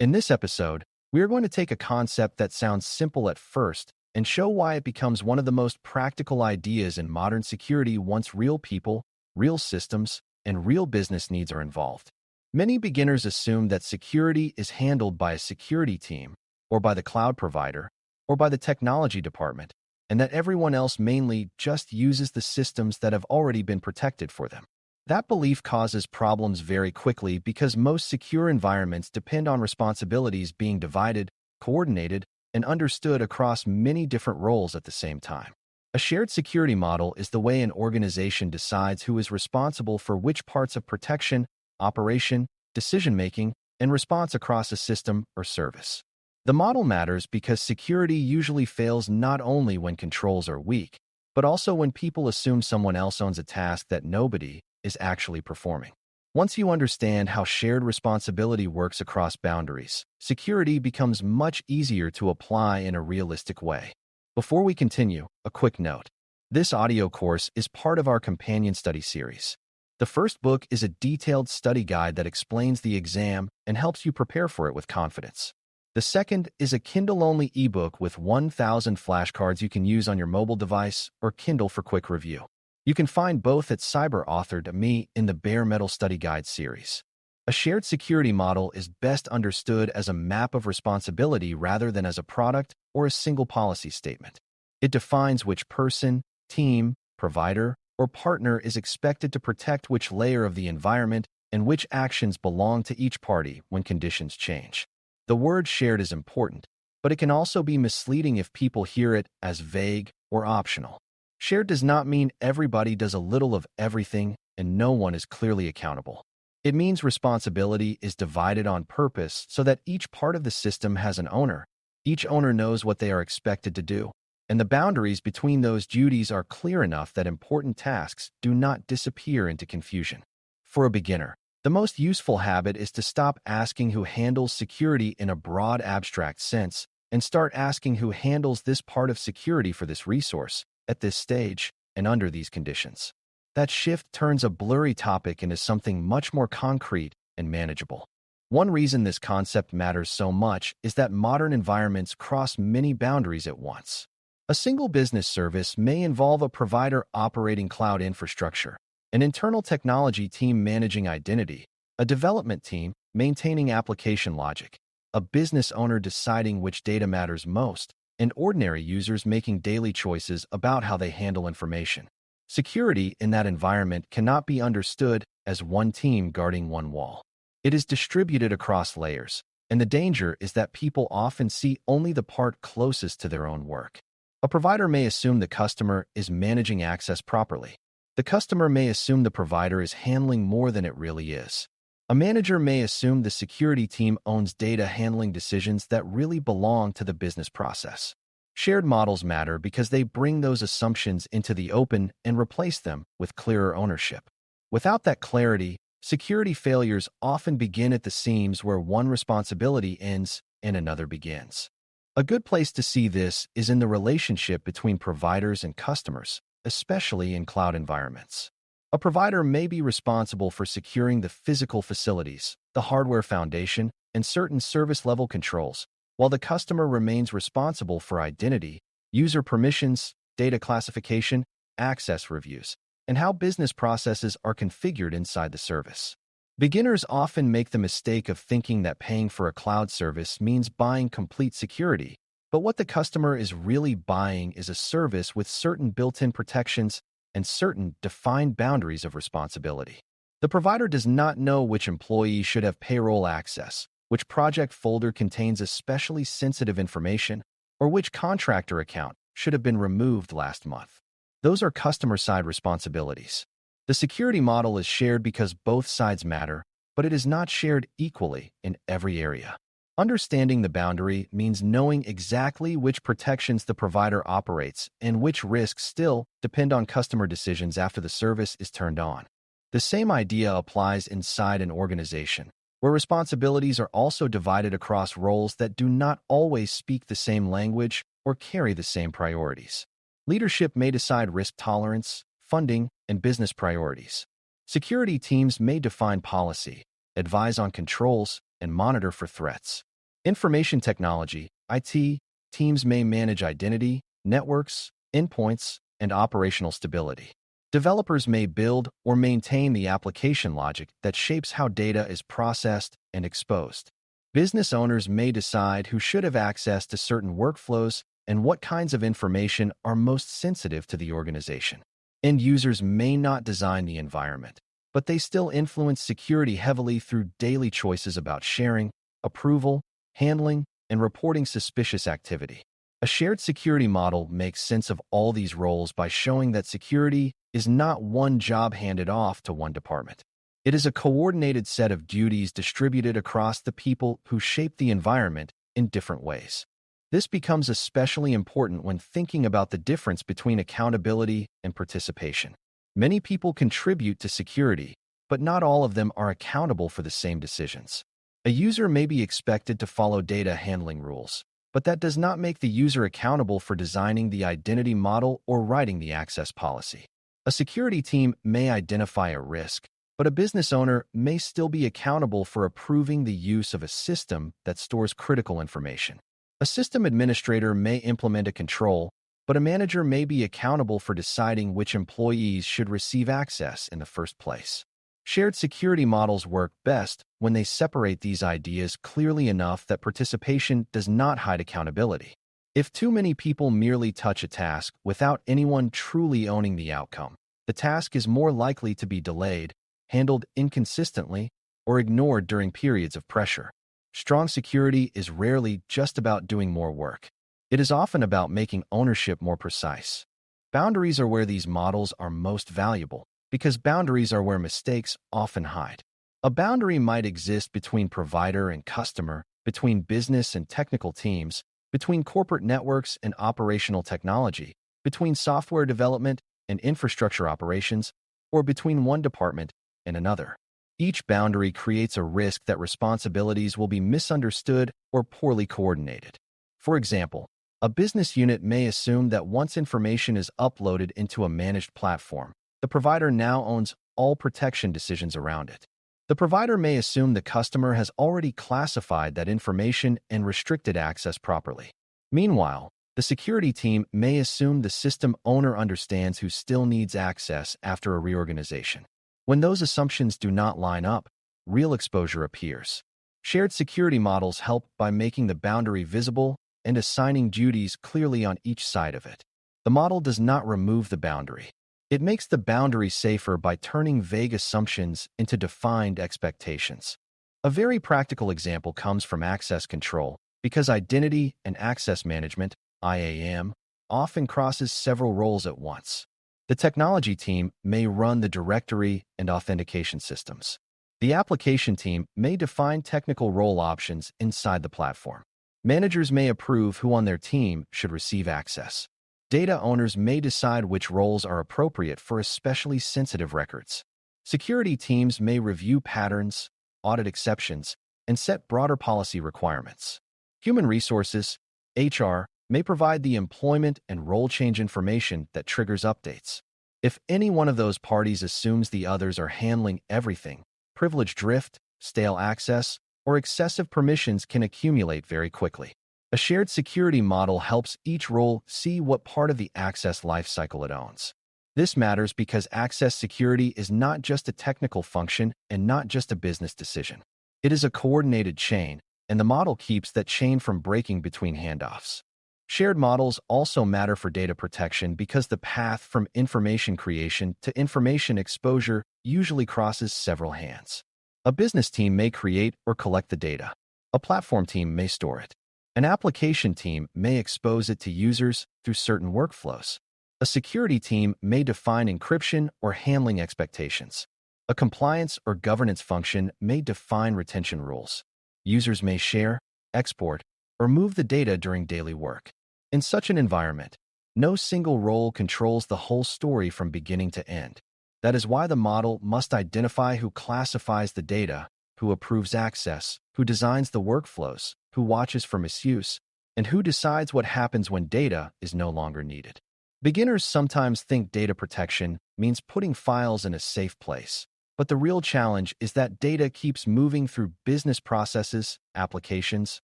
In this episode, we are going to take a concept that sounds simple at first and show why it becomes one of the most practical ideas in modern security once real people, real systems, and real business needs are involved. Many beginners assume that security is handled by a security team, or by the cloud provider, or by the technology department, and that everyone else mainly just uses the systems that have already been protected for them. That belief causes problems very quickly because most secure environments depend on responsibilities being divided, coordinated, and understood across many different roles at the same time. A shared security model is the way an organization decides who is responsible for which parts of protection, operation, decision-making, and response across a system or service. The model matters because security usually fails not only when controls are weak, but also when people assume someone else owns a task that nobody is actually performing. Once you understand how shared responsibility works across boundaries, security becomes much easier to apply in a realistic way. Before we continue, a quick note. This audio course is part of our companion study series. The first book is a detailed study guide that explains the exam and helps you prepare for it with confidence. The second is a Kindle-only ebook with 1,000 flashcards you can use on your mobile device or Kindle for quick review. You can find both at Cyber.Me in the Bare Metal Study Guide series. A shared security model is best understood as a map of responsibility rather than as a product or a single policy statement. It defines which person, team, provider, or partner is expected to protect which layer of the environment and which actions belong to each party when conditions change. The word shared is important, but it can also be misleading if people hear it as vague or optional. Shared does not mean everybody does a little of everything and no one is clearly accountable. It means responsibility is divided on purpose so that each part of the system has an owner. Each owner knows what they are expected to do, and the boundaries between those duties are clear enough that important tasks do not disappear into confusion. For a beginner, the most useful habit is to stop asking who handles security in a broad, abstract sense and start asking who handles this part of security for this resource, at this stage, and under these conditions. That shift turns a blurry topic into something much more concrete and manageable. One reason this concept matters so much is that modern environments cross many boundaries at once. A single business service may involve a provider operating cloud infrastructure, an internal technology team managing identity, a development team maintaining application logic, a business owner deciding which data matters most, and ordinary users making daily choices about how they handle information. Security in that environment cannot be understood as one team guarding one wall. It is distributed across layers, and the danger is that people often see only the part closest to their own work. A provider may assume the customer is managing access properly. The customer may assume the provider is handling more than it really is. A manager may assume the security team owns data handling decisions that really belong to the business process. Shared models matter because they bring those assumptions into the open and replace them with clearer ownership. Without that clarity, security failures often begin at the seams where one responsibility ends and another begins. A good place to see this is in the relationship between providers and customers, especially in cloud environments. A provider may be responsible for securing the physical facilities, the hardware foundation, and certain service-level controls, while the customer remains responsible for identity, user permissions, data classification, access reviews, and how business processes are configured inside the service. Beginners often make the mistake of thinking that paying for a cloud service means buying complete security, but what the customer is really buying is a service with certain built-in protections and certain defined boundaries of responsibility. The provider does not know which employee should have payroll access, which project folder contains especially sensitive information, or which contractor account should have been removed last month. Those are customer-side responsibilities. The security model is shared because both sides matter, but it is not shared equally in every area. Understanding the boundary means knowing exactly which protections the provider operates and which risks still depend on customer decisions after the service is turned on. The same idea applies inside an organization, where responsibilities are also divided across roles that do not always speak the same language or carry the same priorities. Leadership may decide risk tolerance, funding, and business priorities. Security teams may define policy, advise on controls, and monitor for threats. Information technology, IT, teams may manage identity, networks, endpoints, and operational stability. Developers may build or maintain the application logic that shapes how data is processed and exposed. Business owners may decide who should have access to certain workflows and what kinds of information are most sensitive to the organization. End users may not design the environment, but they still influence security heavily through daily choices about sharing, approval, handling, and reporting suspicious activity. A shared security model makes sense of all these roles by showing that security is not one job handed off to one department. It is a coordinated set of duties distributed across the people who shape the environment in different ways. This becomes especially important when thinking about the difference between accountability and participation. Many people contribute to security, but not all of them are accountable for the same decisions. A user may be expected to follow data handling rules, but that does not make the user accountable for designing the identity model or writing the access policy. A security team may identify a risk, but a business owner may still be accountable for approving the use of a system that stores critical information. A system administrator may implement a control, but a manager may be accountable for deciding which employees should receive access in the first place. Shared security models work best when they separate these ideas clearly enough that participation does not hide accountability. If too many people merely touch a task without anyone truly owning the outcome, the task is more likely to be delayed, handled inconsistently, or ignored during periods of pressure. Strong security is rarely just about doing more work. It is often about making ownership more precise. Boundaries are where these models are most valuable, because boundaries are where mistakes often hide. A boundary might exist between provider and customer, between business and technical teams, between corporate networks and operational technology, between software development and infrastructure operations, or between one department and another. Each boundary creates a risk that responsibilities will be misunderstood or poorly coordinated. For example, a business unit may assume that once information is uploaded into a managed platform, the provider now owns all protection decisions around it. The provider may assume the customer has already classified that information and restricted access properly. Meanwhile, the security team may assume the system owner understands who still needs access after a reorganization. When those assumptions do not line up, real exposure appears. Shared security models help by making the boundary visible and assigning duties clearly on each side of it. The model does not remove the boundary. It makes the boundary safer by turning vague assumptions into defined expectations. A very practical example comes from access control, because identity and access management, IAM, often crosses several roles at once. The technology team may run the directory and authentication systems. The application team may define technical role options inside the platform. Managers may approve who on their team should receive access. Data owners may decide which roles are appropriate for especially sensitive records. Security teams may review patterns, audit exceptions, and set broader policy requirements. Human resources, HR, may provide the employment and role change information that triggers updates. If any one of those parties assumes the others are handling everything, privilege drift, stale access, or excessive permissions can accumulate very quickly. A shared security model helps each role see what part of the access lifecycle it owns. This matters because access security is not just a technical function and not just a business decision. It is a coordinated chain, and the model keeps that chain from breaking between handoffs. Shared models also matter for data protection because the path from information creation to information exposure usually crosses several hands. A business team may create or collect the data. A platform team may store it. An application team may expose it to users through certain workflows. A security team may define encryption or handling expectations. A compliance or governance function may define retention rules. Users may share, export, or move the data during daily work. In such an environment, no single role controls the whole story from beginning to end. That is why the model must identify who classifies the data, who approves access, who designs the workflows, who watches for misuse, and who decides what happens when data is no longer needed. Beginners sometimes think data protection means putting files in a safe place, but the real challenge is that data keeps moving through business processes, applications,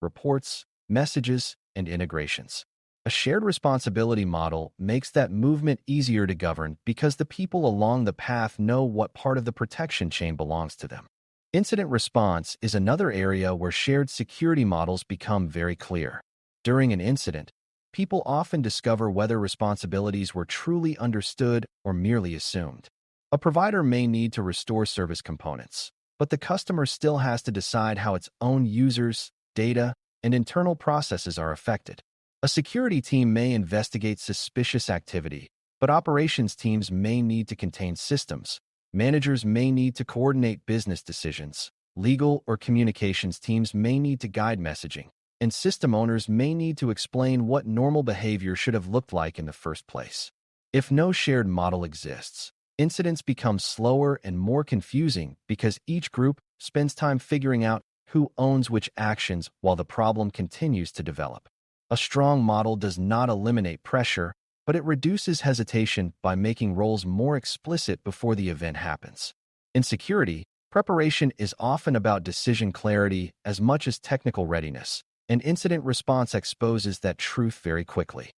reports, messages, and integrations. A shared responsibility model makes that movement easier to govern because the people along the path know what part of the protection chain belongs to them. Incident response is another area where shared security models become very clear. During an incident, people often discover whether responsibilities were truly understood or merely assumed. A provider may need to restore service components, but the customer still has to decide how its own users, data, and internal processes are affected. A security team may investigate suspicious activity, but operations teams may need to contain systems. Managers may need to coordinate business decisions. Legal or communications teams may need to guide messaging, and system owners may need to explain what normal behavior should have looked like in the first place. If no shared model exists, incidents become slower and more confusing because each group spends time figuring out who owns which actions while the problem continues to develop. A strong model does not eliminate pressure, but it reduces hesitation by making roles more explicit before the event happens. In security, preparation is often about decision clarity as much as technical readiness, and incident response exposes that truth very quickly.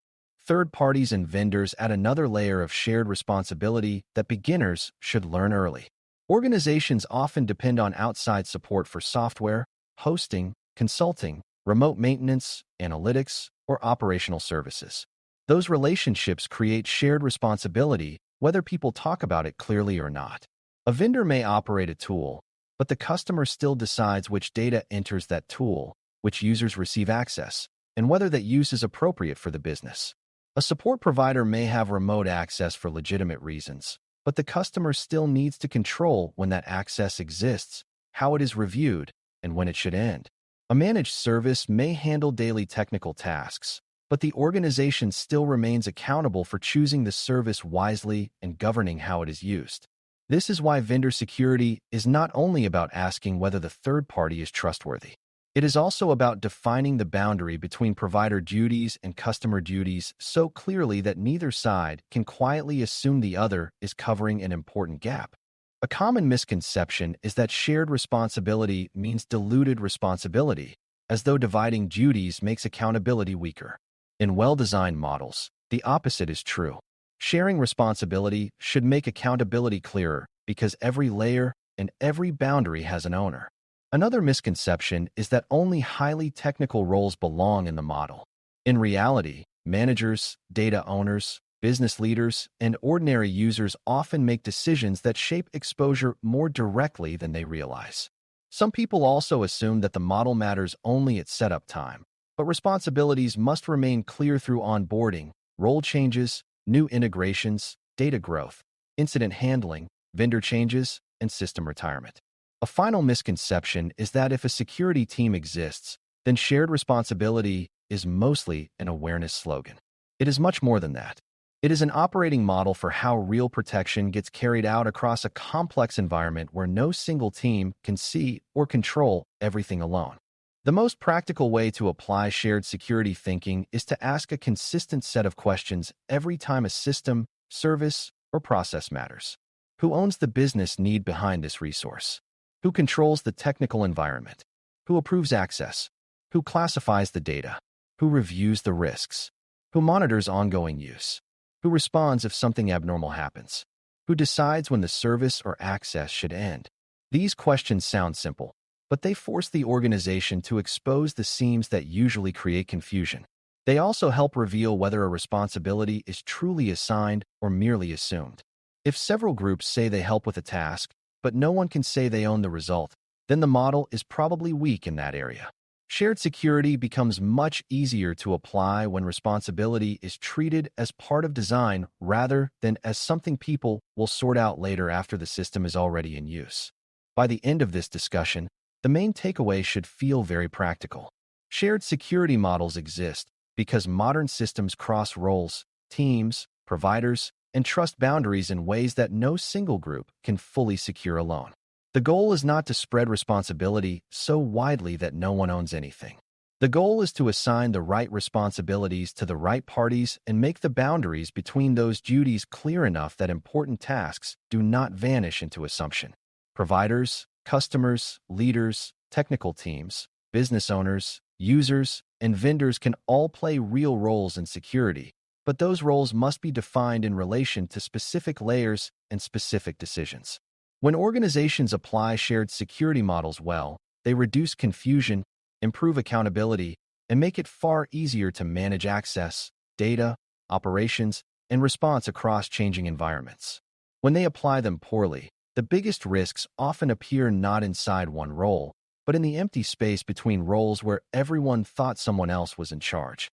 Third parties and vendors add another layer of shared responsibility that beginners should learn early. Organizations often depend on outside support for software, hosting, consulting, remote maintenance, analytics, or operational services. Those relationships create shared responsibility, whether people talk about it clearly or not. A vendor may operate a tool, but the customer still decides which data enters that tool, which users receive access, and whether that use is appropriate for the business. A support provider may have remote access for legitimate reasons, but the customer still needs to control when that access exists, how it is reviewed, and when it should end. A managed service may handle daily technical tasks, but the organization still remains accountable for choosing the service wisely and governing how it is used. This is why vendor security is not only about asking whether the third party is trustworthy. It is also about defining the boundary between provider duties and customer duties so clearly that neither side can quietly assume the other is covering an important gap. A common misconception is that shared responsibility means diluted responsibility, as though dividing duties makes accountability weaker. In well-designed models, the opposite is true. Sharing responsibility should make accountability clearer because every layer and every boundary has an owner. Another misconception is that only highly technical roles belong in the model. In reality, managers, data owners, business leaders, and ordinary users often make decisions that shape exposure more directly than they realize. Some people also assume that the model matters only at setup time, but responsibilities must remain clear through onboarding, role changes, new integrations, data growth, incident handling, vendor changes, and system retirement. A final misconception is that if a security team exists, then shared responsibility is mostly an awareness slogan. It is much more than that. It is an operating model for how real protection gets carried out across a complex environment where no single team can see or control everything alone. The most practical way to apply shared security thinking is to ask a consistent set of questions every time a system, service, or process matters. Who owns the business need behind this resource? Who controls the technical environment? Who approves access? Who classifies the data? Who reviews the risks? Who monitors ongoing use? Who responds if something abnormal happens? Who decides when the service or access should end? These questions sound simple, but they force the organization to expose the seams that usually create confusion. They also help reveal whether a responsibility is truly assigned or merely assumed. If several groups say they help with a task, but no one can say they own the result, then the model is probably weak in that area. Shared security becomes much easier to apply when responsibility is treated as part of design rather than as something people will sort out later after the system is already in use. By the end of this discussion, the main takeaway should feel very practical. Shared security models exist because modern systems cross roles, teams, providers, and trust boundaries in ways that no single group can fully secure alone. The goal is not to spread responsibility so widely that no one owns anything. The goal is to assign the right responsibilities to the right parties and make the boundaries between those duties clear enough that important tasks do not vanish into assumption. Providers, customers, leaders, technical teams, business owners, Users and vendors can all play real roles in security, but those roles must be defined in relation to specific layers and specific decisions. When organizations apply shared security models well, they reduce confusion, improve accountability, and make it far easier to manage access, data, operations, and response across changing environments. When they apply them poorly, the biggest risks often appear not inside one role, but in the empty space between roles where everyone thought someone else was in charge.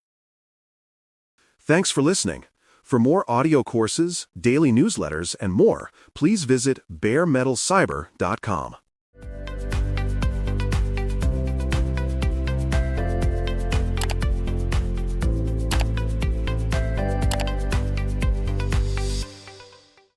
Thanks for listening. For more audio courses, daily newsletters, and more, please visit DailyCyber.News.